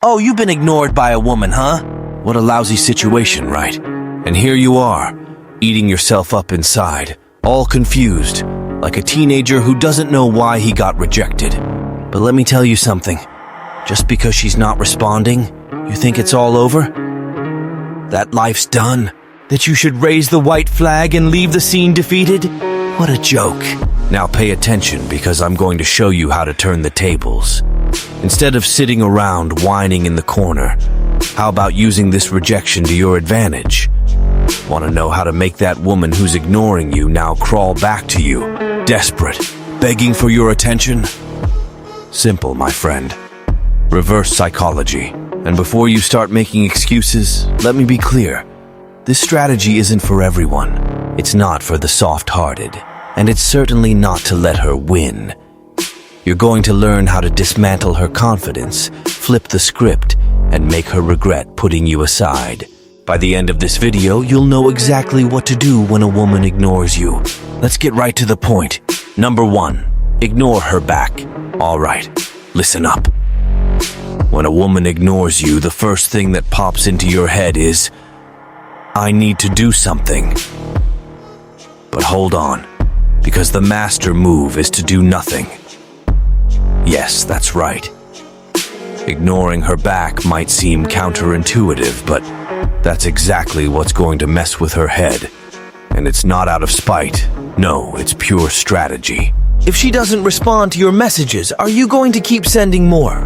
Oh, you've been ignored by a woman, huh? What a lousy situation, right? And here you are, eating yourself up inside, all confused, like a teenager who doesn't know why he got rejected. But let me tell you something. Just because she's not responding, you think it's all over? That life's done? That you should raise the white flag and leave the scene defeated? What a joke. Now pay attention, because I'm going to show you how to turn the tables. Instead of sitting around whining in the corner, how about using this rejection to your advantage? Want to know how to make that woman who's ignoring you now crawl back to you, desperate, begging for your attention? Simple, my friend. Reverse psychology. And before you start making excuses, let me be clear. This strategy isn't for everyone. It's not for the soft-hearted. And it's certainly not to let her win. You're going to learn how to dismantle her confidence, flip the script, and make her regret putting you aside. By the end of this video, you'll know exactly what to do when a woman ignores you. Let's get right to the point. Number 1, ignore her back. All right, listen up. When a woman ignores you, the first thing that pops into your head is, I need to do something. But hold on, because the master move is to do nothing. Yes, that's right. Ignoring her back might seem counterintuitive, but that's exactly what's going to mess with her head. And it's not out of spite. No, it's pure strategy. If she doesn't respond to your messages, are you going to keep sending more?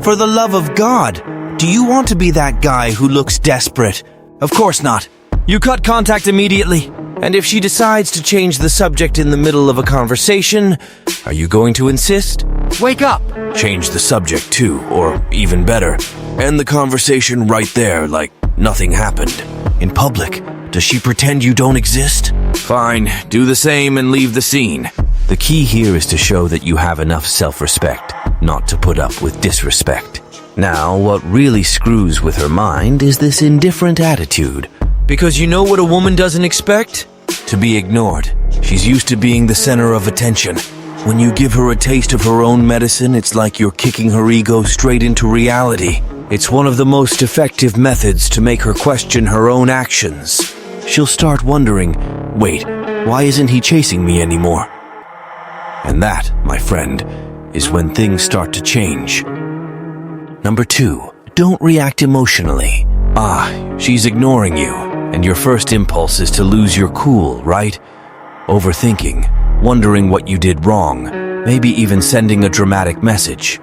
For the love of God, do you want to be that guy who looks desperate? Of course not. You cut contact immediately. And if she decides to change the subject in the middle of a conversation, are you going to insist? Wake up! Change the subject too, or even better, end the conversation right there like nothing happened. In public, does she pretend you don't exist? Fine, do the same and leave the scene. The key here is to show that you have enough self-respect, not to put up with disrespect. Now, what really screws with her mind is this indifferent attitude. Because you know what a woman doesn't expect? To be ignored. She's used to being the center of attention. When you give her a taste of her own medicine, it's like you're kicking her ego straight into reality. It's one of the most effective methods to make her question her own actions. She'll start wondering, wait, why isn't he chasing me anymore? And that, my friend, is when things start to change. Number 2, don't react emotionally. She's ignoring you, and your first impulse is to lose your cool, right? Overthinking, wondering what you did wrong, maybe even sending a dramatic message.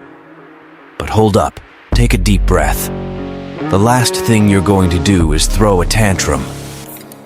But hold up, take a deep breath. The last thing you're going to do is throw a tantrum.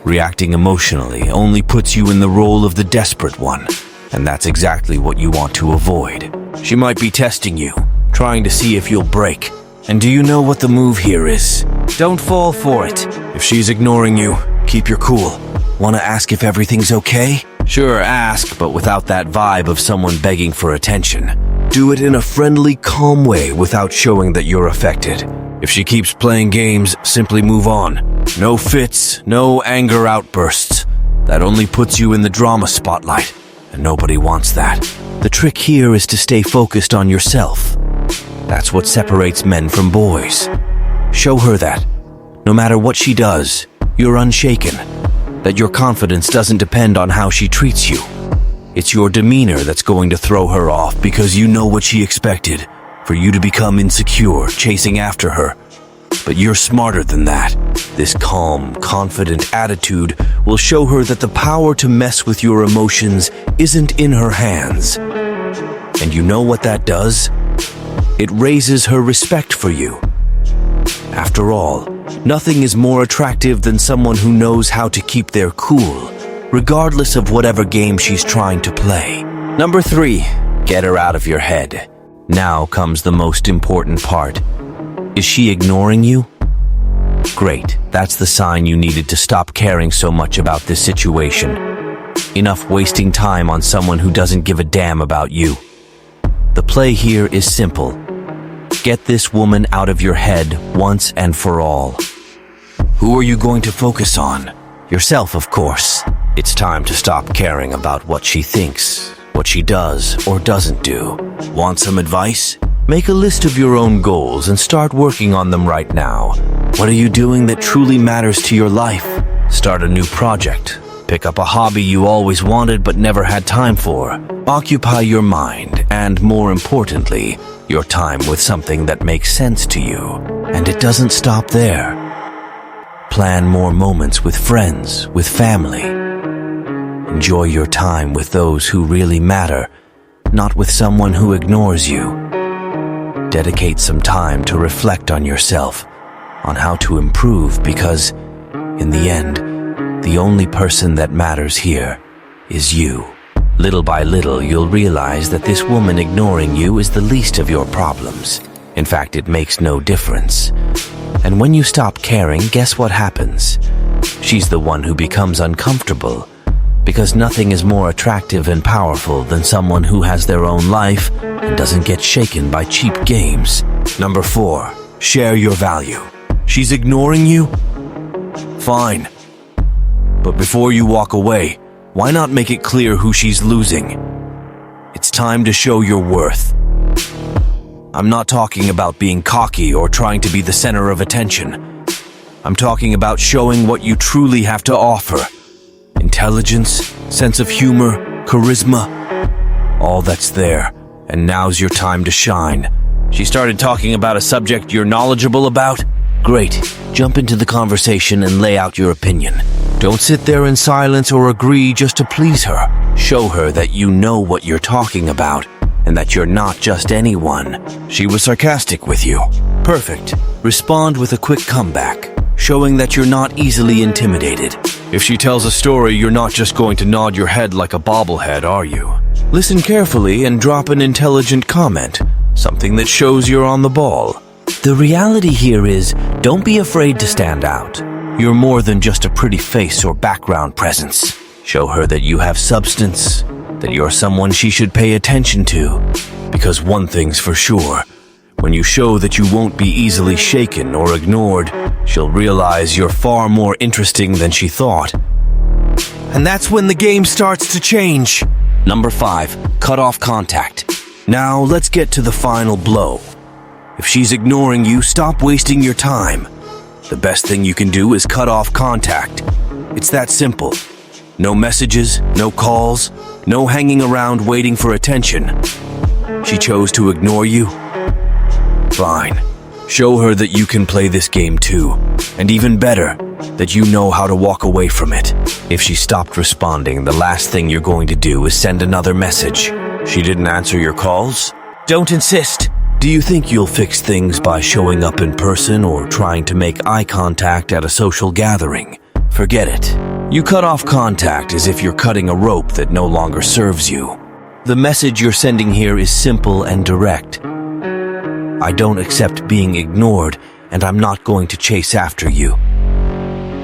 Reacting emotionally only puts you in the role of the desperate one, and that's exactly what you want to avoid. She might be testing you, trying to see if you'll break. And do you know what the move here is? Don't fall for it. If she's ignoring you, keep your cool. Want to ask if everything's okay? Sure, ask, but without that vibe of someone begging for attention. Do it in a friendly, calm way without showing that you're affected. If she keeps playing games, simply move on. No fits, no anger outbursts. That only puts you in the drama spotlight, and nobody wants that. The trick here is to stay focused on yourself. That's what separates men from boys. Show her that, no matter what she does, you're unshaken. That your confidence doesn't depend on how she treats you. It's your demeanor that's going to throw her off because you know what she expected, for you to become insecure, chasing after her. But you're smarter than that. This calm, confident attitude will show her that the power to mess with your emotions isn't in her hands. And you know what that does? It raises her respect for you. After all, nothing is more attractive than someone who knows how to keep their cool, regardless of whatever game she's trying to play. Number 3, get her out of your head. Now comes the most important part. Is she ignoring you? Great, that's the sign you needed to stop caring so much about this situation. Enough wasting time on someone who doesn't give a damn about you. The play here is simple. Get this woman out of your head once and for all. Who are you going to focus on? Yourself, of course. It's time to stop caring about what she thinks, what she does or doesn't do. Want some advice? Make a list of your own goals and start working on them right now. What are you doing that truly matters to your life? Start a new project. Pick up a hobby you always wanted but never had time for. Occupy your mind and, more importantly, your time with something that makes sense to you. And it doesn't stop there. Plan more moments with friends, with family. Enjoy your time with those who really matter, not with someone who ignores you. Dedicate some time to reflect on yourself, on how to improve, because, in the end, the only person that matters here is you. Little by little, you'll realize that this woman ignoring you is the least of your problems. In fact, it makes no difference. And when you stop caring, guess what happens? She's the one who becomes uncomfortable, because nothing is more attractive and powerful than someone who has their own life and doesn't get shaken by cheap games. Number 4, share your value. She's ignoring you? Fine. But before you walk away, why not make it clear who she's losing? It's time to show your worth. I'm not talking about being cocky or trying to be the center of attention. I'm talking about showing what you truly have to offer. Intelligence, sense of humor, charisma, all that's there, and now's your time to shine. She started talking about a subject you're knowledgeable about? Great, jump into the conversation and lay out your opinion. Don't sit there in silence or agree just to please her. Show her that you know what you're talking about, and that you're not just anyone. She was sarcastic with you. Perfect. Respond with a quick comeback, showing that you're not easily intimidated. If she tells a story, you're not just going to nod your head like a bobblehead, are you? Listen carefully and drop an intelligent comment, something that shows you're on the ball. The reality here is, don't be afraid to stand out. You're more than just a pretty face or background presence. Show her that you have substance, that you're someone she should pay attention to. Because one thing's for sure, when you show that you won't be easily shaken or ignored, she'll realize you're far more interesting than she thought. And that's when the game starts to change. Number 5, cut off contact. Now let's get to the final blow. If she's ignoring you, stop wasting your time. The best thing you can do is cut off contact. It's that simple. No messages, no calls, no hanging around waiting for attention. She chose to ignore you? Fine. Show her that you can play this game too. And even better, that you know how to walk away from it. If she stopped responding, the last thing you're going to do is send another message. She didn't answer your calls? Don't insist. Do you think you'll fix things by showing up in person or trying to make eye contact at a social gathering? Forget it. You cut off contact as if you're cutting a rope that no longer serves you. The message you're sending here is simple and direct. I don't accept being ignored, and I'm not going to chase after you.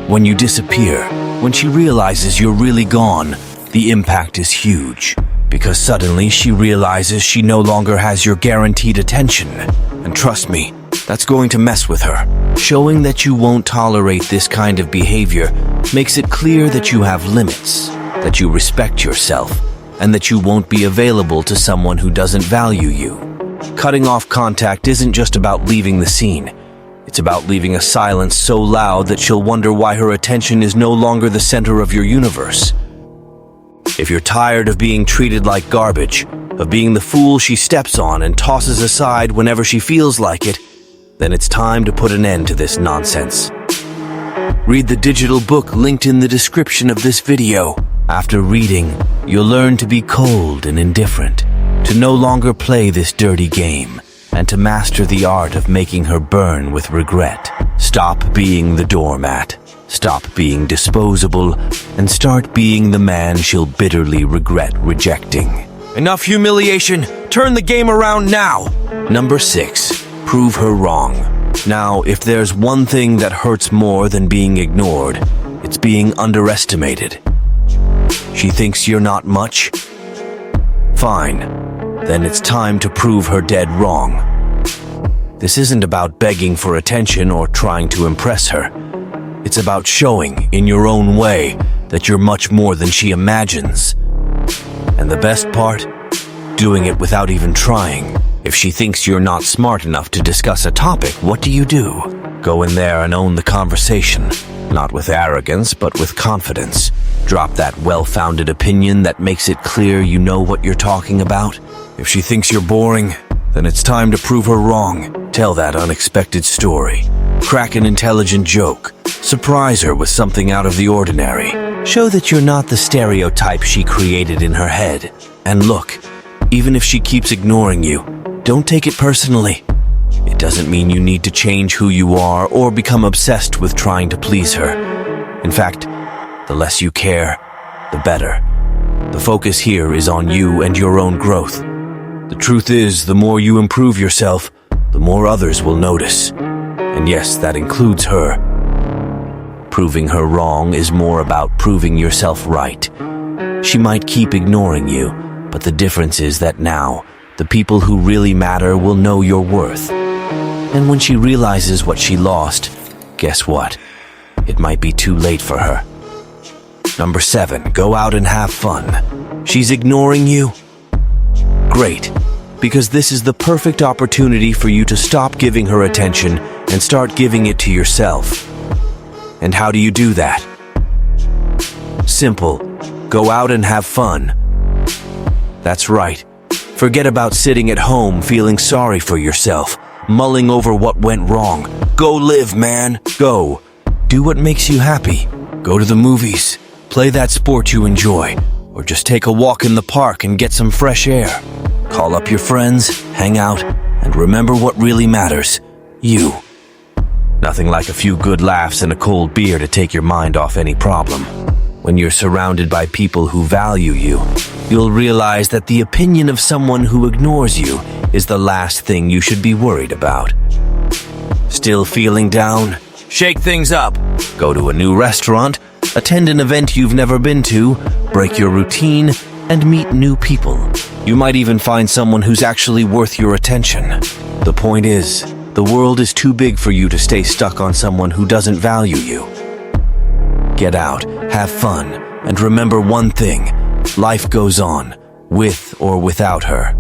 When you disappear, when she realizes you're really gone, the impact is huge. Because suddenly she realizes she no longer has your guaranteed attention. And trust me, that's going to mess with her. Showing that you won't tolerate this kind of behavior makes it clear that you have limits, that you respect yourself, and that you won't be available to someone who doesn't value you. Cutting off contact isn't just about leaving the scene. It's about leaving a silence so loud that she'll wonder why her attention is no longer the center of your universe. If you're tired of being treated like garbage, of being the fool she steps on and tosses aside whenever she feels like it, then it's time to put an end to this nonsense. Read the digital book linked in the description of this video. After reading, you'll learn to be cold and indifferent, to no longer play this dirty game, and to master the art of making her burn with regret. Stop being the doormat. Stop being disposable and start being the man she'll bitterly regret rejecting. Enough humiliation! Turn the game around now! Number 6, prove her wrong. Now, if there's one thing that hurts more than being ignored, it's being underestimated. She thinks you're not much? Fine. Then it's time to prove her dead wrong. This isn't about begging for attention or trying to impress her. It's about showing, in your own way, that you're much more than she imagines. And the best part? Doing it without even trying. If she thinks you're not smart enough to discuss a topic, what do? Go in there and own the conversation. Not with arrogance, but with confidence. Drop that well-founded opinion that makes it clear you know what you're talking about. If she thinks you're boring, then it's time to prove her wrong. Tell that unexpected story. Crack an intelligent joke. Surprise her with something out of the ordinary. Show that you're not the stereotype she created in her head. And look, even if she keeps ignoring you, don't take it personally. It doesn't mean you need to change who you are or become obsessed with trying to please her. In fact, the less you care, the better. The focus here is on you and your own growth. The truth is, the more you improve yourself, the more others will notice. And yes, that includes her. Proving her wrong is more about proving yourself right. She might keep ignoring you, but the difference is that now, the people who really matter will know your worth. And when she realizes what she lost, guess what? It might be too late for her. Number 7, go out and have fun. She's ignoring you? Great, because this is the perfect opportunity for you to stop giving her attention and start giving it to yourself. And how do you do that? Simple. Go out and have fun. That's right. Forget about sitting at home feeling sorry for yourself, mulling over what went wrong. Go live, man. Go. Do what makes you happy. Go to the movies. Play that sport you enjoy. Or just take a walk in the park and get some fresh air. Call up your friends, hang out, and remember what really matters. You. Nothing like a few good laughs and a cold beer to take your mind off any problem. When you're surrounded by people who value you, you'll realize that the opinion of someone who ignores you is the last thing you should be worried about. Still feeling down? Shake things up. Go to a new restaurant, attend an event you've never been to, break your routine, and meet new people. You might even find someone who's actually worth your attention. The point is, the world is too big for you to stay stuck on someone who doesn't value you. Get out, have fun, and remember one thing: life goes on, with or without her.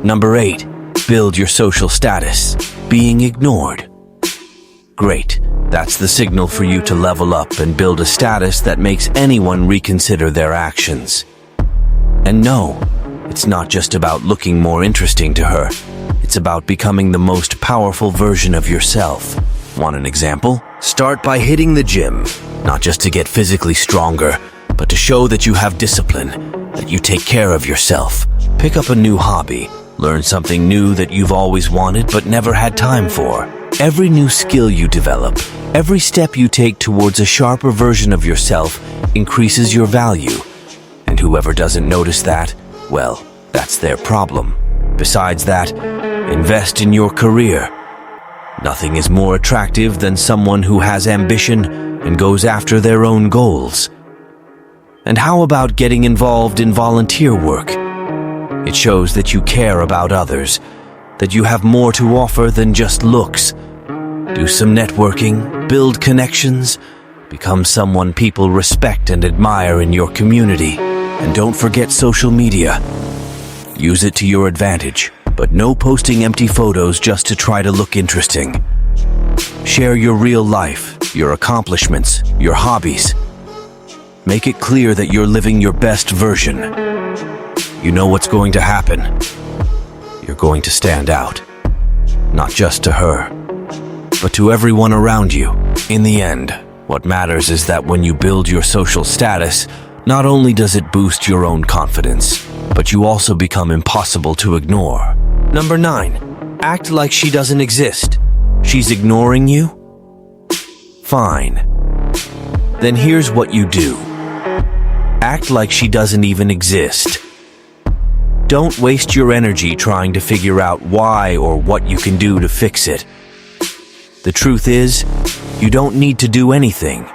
Number 8, build your social status. Being ignored. Great, that's the signal for you to level up and build a status that makes anyone reconsider their actions. And no, it's not just about looking more interesting to her. It's about becoming the most powerful version of yourself. Want an example? Start by hitting the gym, not just to get physically stronger, but to show that you have discipline, that you take care of yourself. Pick up a new hobby, learn something new that you've always wanted but never had time for. Every new skill you develop, every step you take towards a sharper version of yourself increases your value. And whoever doesn't notice that, well, that's their problem. Besides that, invest in your career. Nothing is more attractive than someone who has ambition and goes after their own goals. And how about getting involved in volunteer work? It shows that you care about others, that you have more to offer than just looks. Do some networking, build connections, become someone people respect and admire in your community. And don't forget social media. Use it to your advantage, but no posting empty photos just to try to look interesting. Share your real life, your accomplishments, your hobbies. Make it clear that you're living your best version. You know what's going to happen. You're going to stand out. Not just to her, but to everyone around you. In the end, what matters is that when you build your social status, not only does it boost your own confidence, but you also become impossible to ignore. Number 9, act like she doesn't exist. She's ignoring you? Fine. Then here's what you do. Act like she doesn't even exist. Don't waste your energy trying to figure out why or what you can do to fix it. The truth is, you don't need to do anything.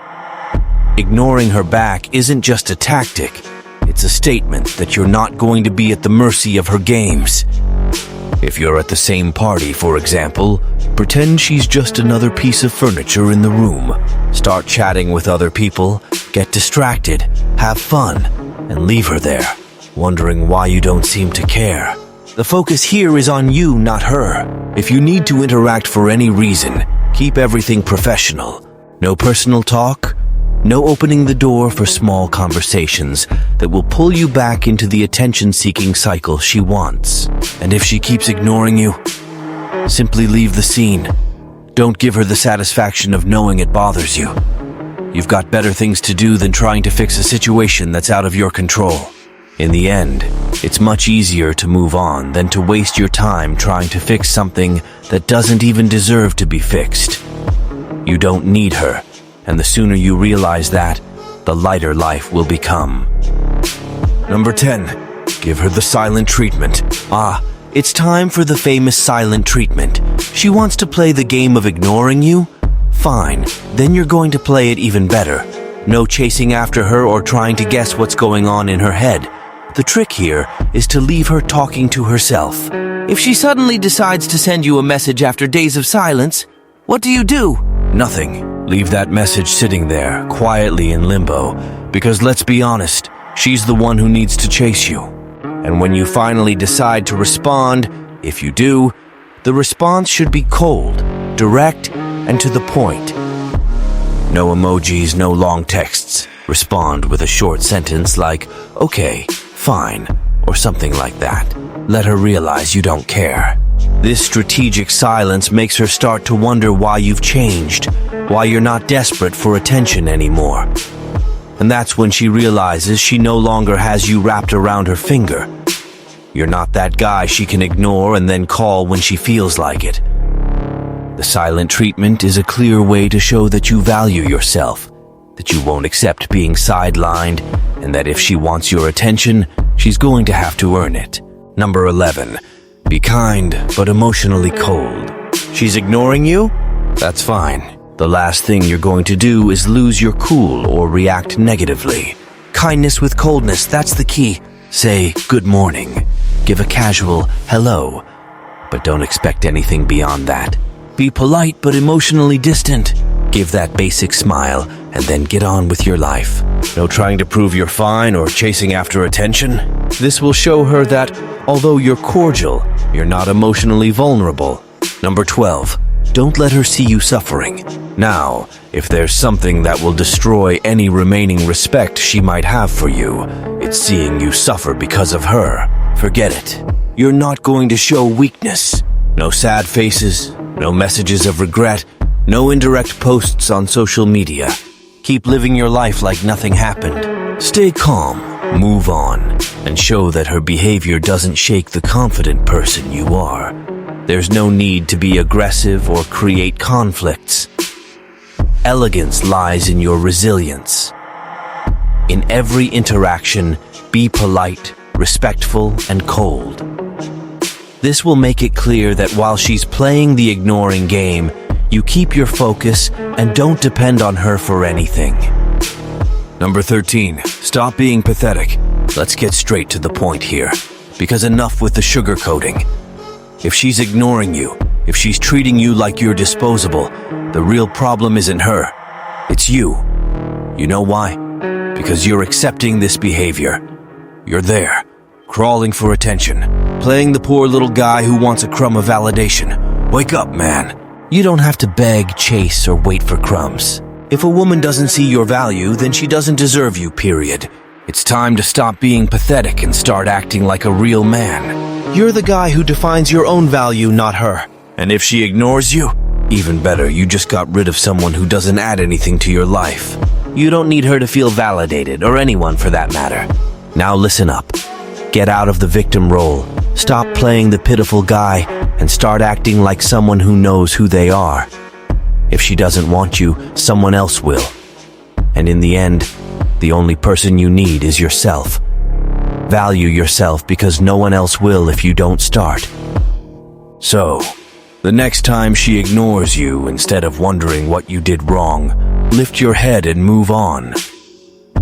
Ignoring her back isn't just a tactic, it's a statement that you're not going to be at the mercy of her games. If you're at the same party, for example, pretend she's just another piece of furniture in the room. Start chatting with other people, get distracted, have fun, and leave her there, wondering why you don't seem to care. The focus here is on you, not her. If you need to interact for any reason, keep everything professional. No personal talk, no opening the door for small conversations that will pull you back into the attention-seeking cycle she wants. And if she keeps ignoring you, simply leave the scene. Don't give her the satisfaction of knowing it bothers you. You've got better things to do than trying to fix a situation that's out of your control. In the end, it's much easier to move on than to waste your time trying to fix something that doesn't even deserve to be fixed. You don't need her, and the sooner you realize that, the lighter life will become. Number 10. Give her the silent treatment. It's time for the famous silent treatment. She wants to play the game of ignoring you? Fine, then you're going to play it even better. No chasing after her or trying to guess what's going on in her head. The trick here is to leave her talking to herself. If she suddenly decides to send you a message after days of silence, what do you do? Nothing. Leave that message sitting there, quietly in limbo, because let's be honest, she's the one who needs to chase you. And when you finally decide to respond, if you do, the response should be cold, direct, and to the point. No emojis, no long texts. Respond with a short sentence like, okay, fine, or something like that. Let her realize you don't care. This strategic silence makes her start to wonder why you've changed, why you're not desperate for attention anymore. And that's when she realizes she no longer has you wrapped around her finger. You're not that guy she can ignore and then call when she feels like it. The silent treatment is a clear way to show that you value yourself, that you won't accept being sidelined, and that if she wants your attention, she's going to have to earn it. Number 11. Be kind, but emotionally cold. She's ignoring you? That's fine. The last thing you're going to do is lose your cool or react negatively. Kindness with coldness, that's the key. Say, good morning. Give a casual hello, but don't expect anything beyond that. Be polite but emotionally distant. Give that basic smile and then get on with your life. No trying to prove you're fine or chasing after attention. This will show her that, although you're cordial, you're not emotionally vulnerable. Number 12. Don't let her see you suffering. Now, if there's something that will destroy any remaining respect she might have for you, it's seeing you suffer because of her. Forget it. You're not going to show weakness. No sad faces, no messages of regret, no indirect posts on social media. Keep living your life like nothing happened. Stay calm, move on, and show that her behavior doesn't shake the confident person you are. There's no need to be aggressive or create conflicts. Elegance lies in your resilience. In every interaction, be polite, respectful, and cold. This will make it clear that while she's playing the ignoring game, you keep your focus and don't depend on her for anything. Number 13. Stop being pathetic. Let's get straight to the point here, because enough with the sugarcoating. If she's ignoring you, if she's treating you like you're disposable, the real problem isn't her. It's you. You know why? Because you're accepting this behavior. You're there, crawling for attention, playing the poor little guy who wants a crumb of validation. Wake up, man. You don't have to beg, chase, or wait for crumbs. If a woman doesn't see your value, then she doesn't deserve you, period. It's time to stop being pathetic and start acting like a real man. You're the guy who defines your own value, not her. And if she ignores you, even better, you just got rid of someone who doesn't add anything to your life. You don't need her to feel validated, or anyone for that matter. Now listen up. Get out of the victim role. Stop playing the pitiful guy and start acting like someone who knows who they are. If she doesn't want you, someone else will. And in the end, the only person you need is yourself. Value yourself because no one else will if you don't start. So, the next time she ignores you, instead of wondering what you did wrong, lift your head and move on.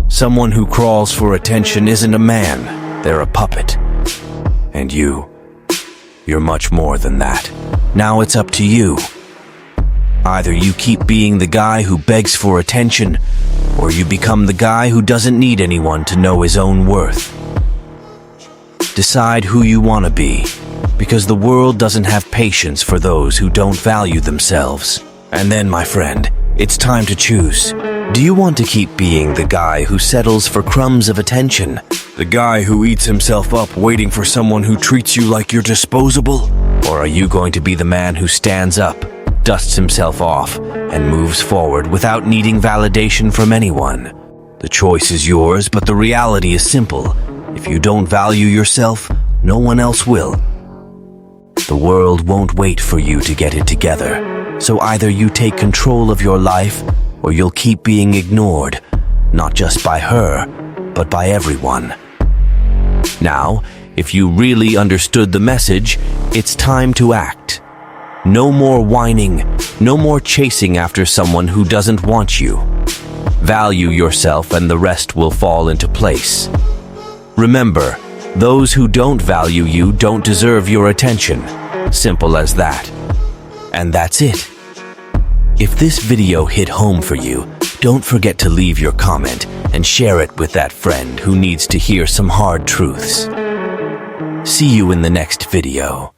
Someone who crawls for attention isn't a man, they're a puppet. And you're much more than that. Now it's up to you. Either you keep being the guy who begs for attention, or you become the guy who doesn't need anyone to know his own worth. Decide who you want to be. because the world doesn't have patience for those who don't value themselves. And then, my friend, it's time to choose. Do you want to keep being the guy who settles for crumbs of attention? The guy who eats himself up waiting for someone who treats you like you're disposable? Or are you going to be the man who stands up, dusts himself off, and moves forward without needing validation from anyone? The choice is yours, but the reality is simple. If you don't value yourself, no one else will. The world won't wait for you to get it together. So either you take control of your life, or you'll keep being ignored, not just by her, but by everyone. Now, if you really understood the message, it's time to act. No more whining, no more chasing after someone who doesn't want you. Value yourself and the rest will fall into place. Remember, those who don't value you don't deserve your attention. Simple as that. And that's it. If this video hit home for you, don't forget to leave your comment and share it with that friend who needs to hear some hard truths. See you in the next video.